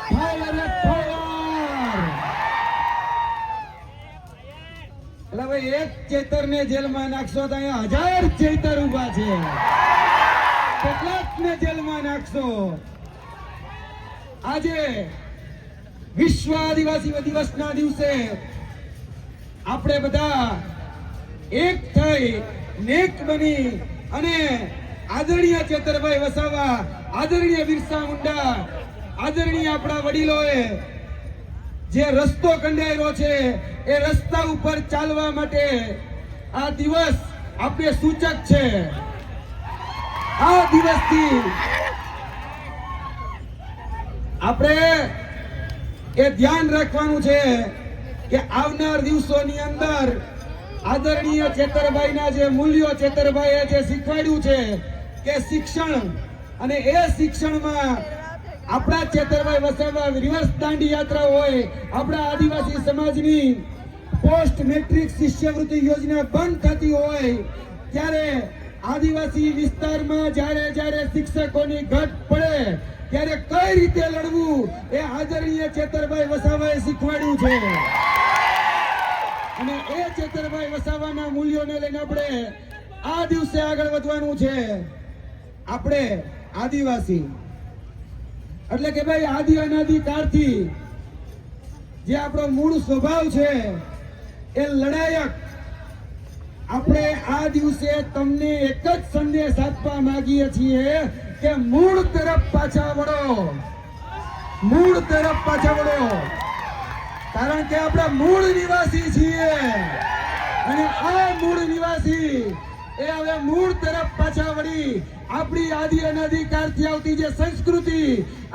Fire fire. એટલે ભાઈ એક ચેતર ને જેલમાં નાખશો તો અહીંયા 1000 ચેતર ઉભા છે. કેટલાક ને જેલમાં નાખશો. આજે વિશ્વ આદિવાસી દિવસના દિવસે આપણે બધા એક થઈ નેક બની અને આદરણીય ચેતરભાઈ વસાવા, આદરણીય બિરસા મુંડા, આદરણીય આપણા વડીલોએ જે રસ્તો કંડાર્યો છે એ રસ્તા ઉપર ચાલવા માટે આ દિવસ આપણે સૂચક છે. આ દિવસથી આપણે એ ધ્યાન રાખવાનું છે કે આવનાર દિવસોની અંદર આદરણીય ચેતરભાઈના જે મૂલ્યો ચેતરભાઈએ જે શીખવાડ્યું છે કે શિક્ષણ, અને એ શિક્ષણમાં આપણા ચેતરભાઈ વસાવા રિવર્સ દાંડી યાત્રા હોય, આપણા આદિવાસી સમાજની પોસ્ટ મેટ્રિક શિષ્યવૃત્તિ યોજના બંધ થતી હોય ત્યારે આદિવાસી વિસ્તારમાં જ્યારે શિક્ષકોની ઘટ પડે ત્યારે કઈ રીતે લડવું એ આદરણીય ચેતરભાઈ વસાવાએ શીખવાડ્યું છે. અને એ ચેતરભાઈ વસાવાના મૂલ્યોને લઈને આપણે આ દિવસે આગળ વધવાનું છે. આપણે આદિવાસી એટલે કે ભાઈ આદિ અનાદિ કાળથી જે આપણો મૂળ સ્વભાવ છે એ લડાયક. આપણે આ દિવસે તમને એક જ સંદેશ આપવા માંગીએ છીએ કે મૂળ તરફ પાછા વળો, મૂળ તરફ પાછા વળો. કારણ કે આપણે મૂળ નિવાસી છીએ અને આ મૂળ નિવાસી એ હવે મૂળ તરફ પાછા વળી આપણી આદિ અનાદિકાળથી આવતી જે સંસ્કૃતિ,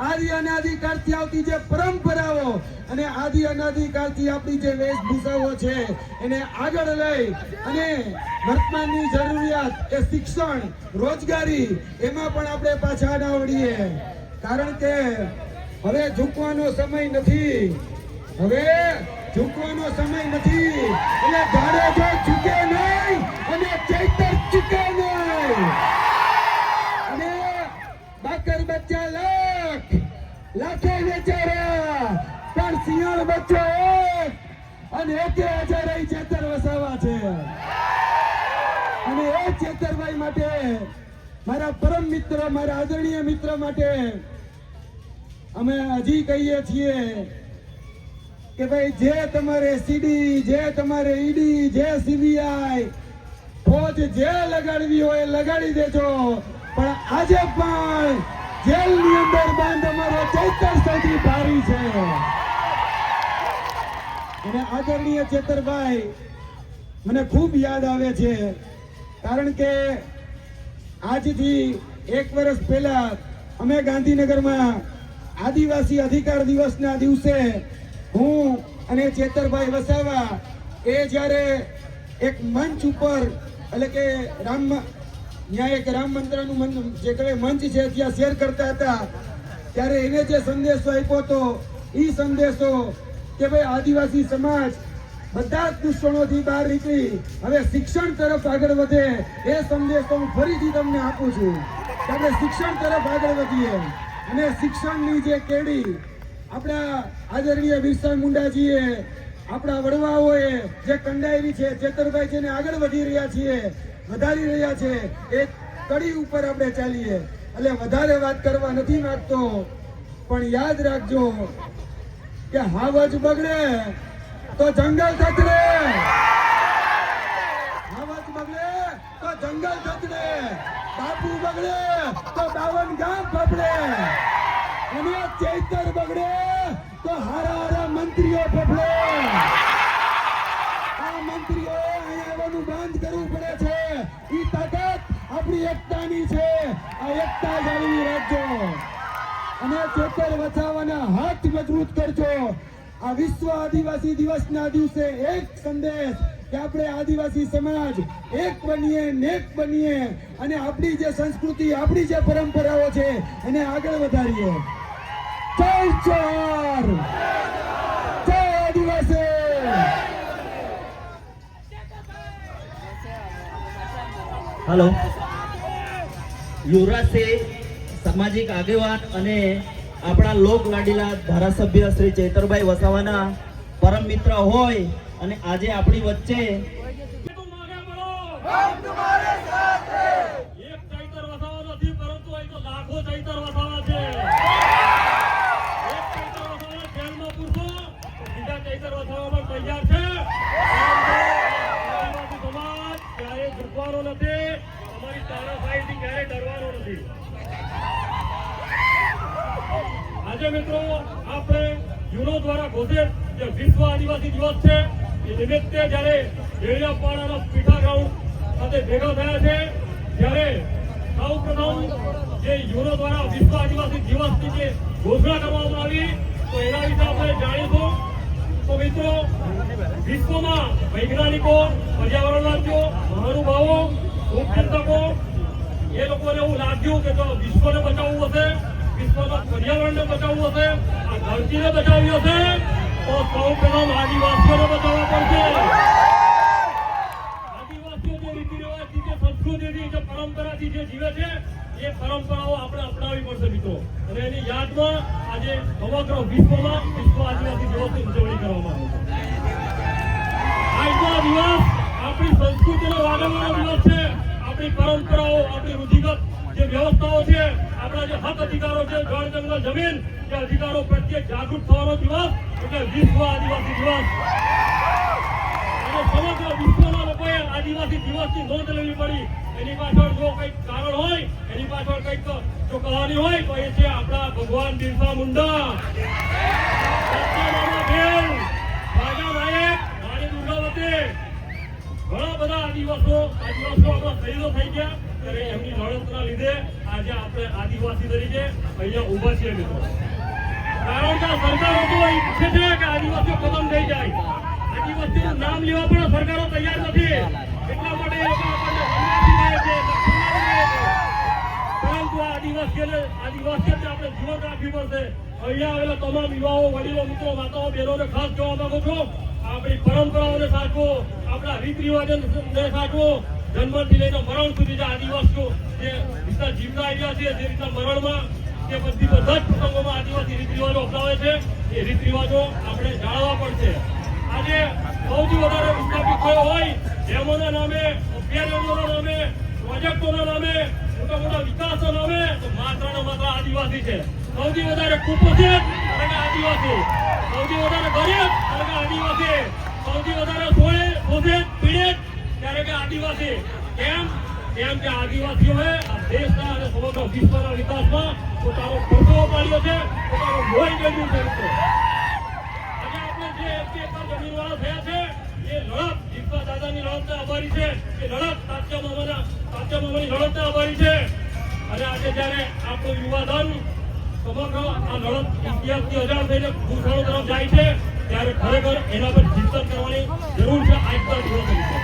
આદિ અનાદિકાળથી આવતી જે પરંપરાઓ અને આદિ અનાદિકાળથી આપણી જે વેશભૂષાઓ છે એને આગળ લઈ અને વર્તમાનની જરૂરિયાત એ શિક્ષણ, રોજગારી એમાં પણ આપણે પાછા ના વળીએ. કારણ કે હવે ઝૂકવાનો સમય નથી, હવે ઝૂકવાનો સમય નથી. એટલે જાડેજો ઝૂકે નહીં અને ચૈતર ઝૂકે નહીં. અને બાકર બચ્ચા લાખો વેચારા પણ સિંહણ બચ્ચો એક અને એકે હજાર ચેતર વસાવા છે. અને એ ચેતરભાઈ માટે, મારા પરમ મિત્ર, મારા આદરણીય મિત્ર માટે અમે હજી કહીએ છીએ કે ભાઈ જે તમારે સીડી, જે તમારે ઈડી, જે સીબીઆઈ ફોજ જે લગાડવી હોય લગાડી દેજો, પણ આજે પણ જેલની અંદર બંધ અમારો ચૈતર સૌથી ભારી છે. અને આદરણીય ચેતરભાઈ મને ખૂબ યાદ આવે છે. કારણ કે આજથી 1 વર્ષ પહેલા અમે ગાંધીનગરમાં આદિવાસી અધિકાર દિવસના દિવસે હું અને ચેતરભાઈ વસાવા એ જ્યારે એક મંચ ઉપર, એટલે કે ત્યાં એક રામ મંત્રનું જે કઈ મંચ છે ત્યાં શેર કરતા હતા ત્યારે એને જે સંદેશો આપ્યો હતો એ સંદેશો કે ભાઈ આદિવાસી સમાજ બધા જ દૂષણોથી બહાર નીકળી હવે શિક્ષણ તરફ આગળ વધે, એ સંદેશો હું ફરીથી તમને આપું છું કે આપણે શિક્ષણ તરફ આગળ વધીએ. અને શિક્ષણની જે કેડી આપણા આદરણીય બિરસા મુંડાજીએ, આપણા વડવાઓએ જે કંડાયેલી છે, ચેતરભાઈ જેને આગળ વધી રહ્યા છીએ, વધારી રહ્યા છે, એ કડી ઉપર આપણે ચાલીએ. એટલે વધારે વાત કરવા નથી માંગતો, પણ યાદ રાખજો કે હાવજ બગડે તો જંગલ થતડે, હાવજ બગડે તો જંગલ થતડે, બાપુ બગડે તો 52 ગામ ફફડે, અને ચૈતર બગડે તો હારા મંત્રીઓ ફફડે. આ મંત્રીઓ અહીંયા આવવાનું બંધ કરવું પડે છે. ઈ તાકાત આપણી એકતાની છે. આ એકતા જાળવી રાખજો અને ચેતર વસાવાના હાથ મજબૂત કરજો. આ વિશ્વ આદિવાસી દિવસના દિવસે એક સંદેશ કે આપણે આદિવાસી સમાજ એક બનીએ, નેક બનીએ અને આપણી જે સંસ્કૃતિ, આપણી જે પરંપરાઓ છે એને આગળ વધારીએ. જય ચોર, જય આદિવાસી. हेलो युवराज से सामाजिक आगेवान અને આપણા લોક લાડીલા ધારાસભ્ય શ્રી ચૈતરભાઈ વસાવાના પરમ મિત્ર હોય અને આજે આપણી વચ્ચે એક ચૈતર વસાવા નથી, પરંતુ અહીં તો લાખો ચૈતર વસાવા છે. એક ચૈતર વસાવા જેલમાં પૂરશો તો બીજા ચૈતર વસાવા પણ તૈયાર છે. આદિવાસી સમાજ ક્યારેય ઝૂકવાનો નથી, અમારી તાનાશાહીથી ક્યારેય ડરવાનો નથી. આજે મિત્રો આપણે યુનો દ્વારા ઘોષિત જે વિશ્વ આદિવાસી દિવસ છે એ નિમિત્તે જ્યારે ડેડિયાપાડાના પીઠા ગ્રાઉન્ડ સાથે ભેગા થયા છે, ત્યારે સૌ પ્રથમ જે યુનો દ્વારા વિશ્વ આદિવાસી દિવસની જે ઘોષણા કરવામાં આવી તો એના વિશે આપણે જાણીશું. તો મિત્રો વિશ્વમાં વૈજ્ઞાનિકો, પર્યાવરણવાદીઓ, મહાનુભાવો, ઉપચિંતકો એ લોકોને એવું લાગ્યું કે જો વિશ્વને બચાવવું હશે, વિશ્વના પર્યાવરણને બચાવવું હશે, આ ધરતીને બચાવવી હશે તો સૌ પ્રથમ આદિવાસીઓને બચાવવા પડશે. આદિવાસીઓ જે રીતિ રિવાજથી, જે સંસ્કૃતિથી, જે પરંપરાથી જે જીવે છે એ પરંપરાઓ આપણે અપનાવવી પડશે મિત્રો. અને એની યાદમાં આજે સમગ્ર વિશ્વમાં વિશ્વ આદિવાસી દિવસની ઉજવણી કરવામાં આવે છે. આજનો દિવસ આપણી સંસ્કૃતિનો વાગડવાનો દિવસ છે. આપણી પરંપરાઓ, આપણી રૂઢિગત જે વ્યવસ્થાઓ છે, આપણા જે હક અધિકારો છે, જળ જંગલ જમીન, જે અધિકારો પ્રત્યે જાગૃત થવાનો દિવસ એટલે વિશ્વ આદિવાસી દિવસ. અને સમગ્ર વિશ્વના લોકોએ આદિવાસી દિવસની નોંધ લેવી પડી. એની પાછળ જો કંઈક કારણ હોય, એની પાછળ કંઈક જો કહાની હોય તો એ છે આપણા ભગવાન બિરસા મુંડા, સત્યભામા ભેલ, રાજા નાયક, રાણી દુર્ગાવતી, ઘણા બધા આદિવાસીઓ આપણા શહીદો થઈ ગયા. ત્યારે એમની લડતના લીધે આજે આપણે આદિવાસી તરીકે અહીંયા ઊભા છીએ મિત્રો. કારણ કે આ સરકારો તો ઈચ્છે છે કે આદિવાસીઓ ખતમ થઈ જાય, આદિવાસીઓનું નામ લેવા પણ સરકારો તૈયાર નથી. એટલા માટે એ લોકો આપણને સન્માન મળે છે, સન્માન મળે છે. પરંતુ આ આદિવાસીઓને આપણે જીવન રાખવી પડશે. અહીંયા આવેલા તમામ યુવાઓ, વડીલો, મિત્રો, માતાઓ, બહેનોને ખાસ કહેવા માંગુ છું, આપણી પરંપરાઓને સાચવો, આપણા રીત રિવાજોને સાચવો. જન્મથી લઈને મરણ સુધી જે આદિવાસીઓ જે રીતના જીવતા આવ્યા છે, જે રીતના મરણમાં કે બધા જ પ્રસંગોમાં આદિવાસી રીત રિવાજો અપનાવે છે, એ રીત રિવાજો આપણે જાળવવા પડશે. આજે સૌથી વધારે વિસ્થાપિત થયો હોય ડેમોના નામે, અભયારણ્યોના નામે, પ્રોજેક્ટોના નામે, મોટા મોટા વિકાસના નામે તો માત્ર ને માત્ર આદિવાસી છે. સૌથી વધારે કુપોષિત અને આદિવાસી, સૌથી વધારે ગરીબ અને આદિવાસી, સૌથી વધારે શોષિત, પીડિત ત્યારે કે આદિવાસી. કેમ કે આદિવાસીઓએ આ દેશના અને સમગ્ર વિશ્વના વિકાસમાં પોતાનો ખર્ચો પાડ્યો છે, પોતાનો લોહી કર્યું છે મિત્રો. આજે આપણે જે 1 એકર જમીનવાળા થયા છે એ લડત જીતવા દાદાની લડતને આભારી છે, એ લડત તાત્યા મામાની લડતને આભારી છે. અને આજે જ્યારે આપણું યુવાધન સમગ્ર આ લડત ઇતિહાસથી અજાણ થઈને ભૂતકાળ તરફ જાય છે, ત્યારે ખરેખર એના પર ચિંતન કરવાની જરૂર છે આજના દિવસ તરીકે.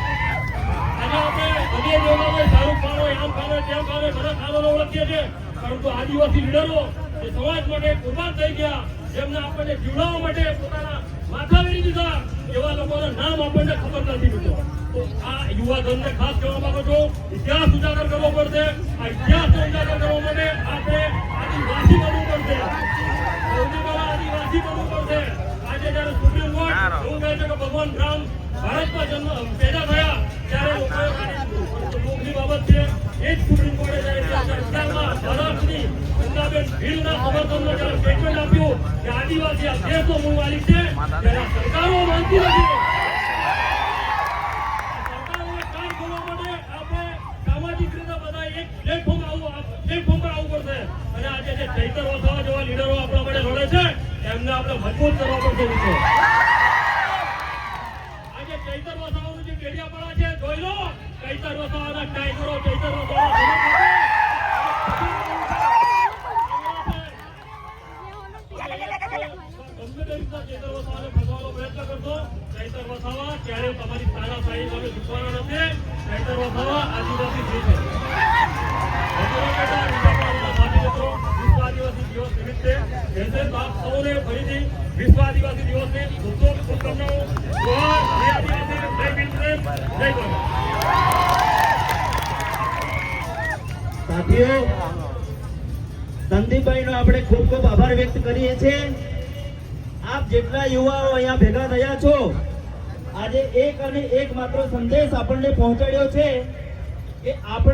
આજે આપણે બધી યોગામાં શાહરૂખ ખાન હોય, આમ ખાન હોય, તેમ ખાન હોય, બધા ખાનોને ઓળખીએ છીએ, પરંતુ આદિવાસી લીડરો જે સમાજ માટે કુરબાન થઈ ગયા, જેમને આપણને જીવડાવવા માટે પોતાના માથા વેરી દીધા, એવા લોકોના નામ આપણને ખબર નથી મિત્રો. તો આ યુવાધનને ખાસ કહેવા માંગુ છું, ઇતિહાસ ઉજાગર કરવો પડશે. આ ઇતિહાસને ઉજાગર કરવા માટે આપણે આદિવાસી બનવું પડશે, સૌથી પહેલા આદિવાસી બનવું પડશે. આજે જયારે સુપ્રીમ કોર્ટ એવું કહે છે કે ભગવાન રામ ભારતમાં પેદા થયા ત્યારે લોકોની બાબત છે, એ જ સુપ્રીમ કોર્ટે જયારે અત્યારમાં મહારાષ્ટ્રની ગંગાબેન ભીલના સમર્થનમાં જયારે સ્ટેટમેન્ટ આપ્યું કે આદિવાસી આ દેશનો મૂળ માલિક છે, ત્યારે સરકારો માનતી નથી. સરકારોને કામ કરવા માટે આપણે સામાજિક રીતે બધા એક પ્લેટફોર્મ પર આવવું પડશે. અને આજે જે ચૈતર વસાવા જેવા લીડરો આપણા માટે લડે છે એમને આપણે મજબૂત કરવા પડશે મિત્રો. આજે ચૈતર વસાવાનું જે ડેડિયાપાડા છે જોઈ લો, ચૈતર વસાવાના ટાઈગરો, ચૈતર વસાવાના ચૈતર વસાવા ક્યારે તમારી તાનાશાહી સામે ઝૂકવાના નથી. ચૈતર વસાવા આદિવાસી છે. વિશ્વ આદિવાસી દિવસ નિમિત્તે આપ સૌને ફરીથી વિશ્વ આદિવાસી દિવસની ખૂબ ખૂબ શુભકામનાઓ. જોહાર, જય આદિવાસી, જય ભીમ, જય ભારત. સાથીઓ સંદીપભાઈનો આપણે ખૂબ ખૂબ આભાર વ્યક્ત કરીએ છીએ. આપ જેટલા યુવાઓ અહીંયા ભેગા થયા છો, આજે એક અને એક માત્ર સંદેશ આપણને પહોંચાડ્યો છે કે આપણે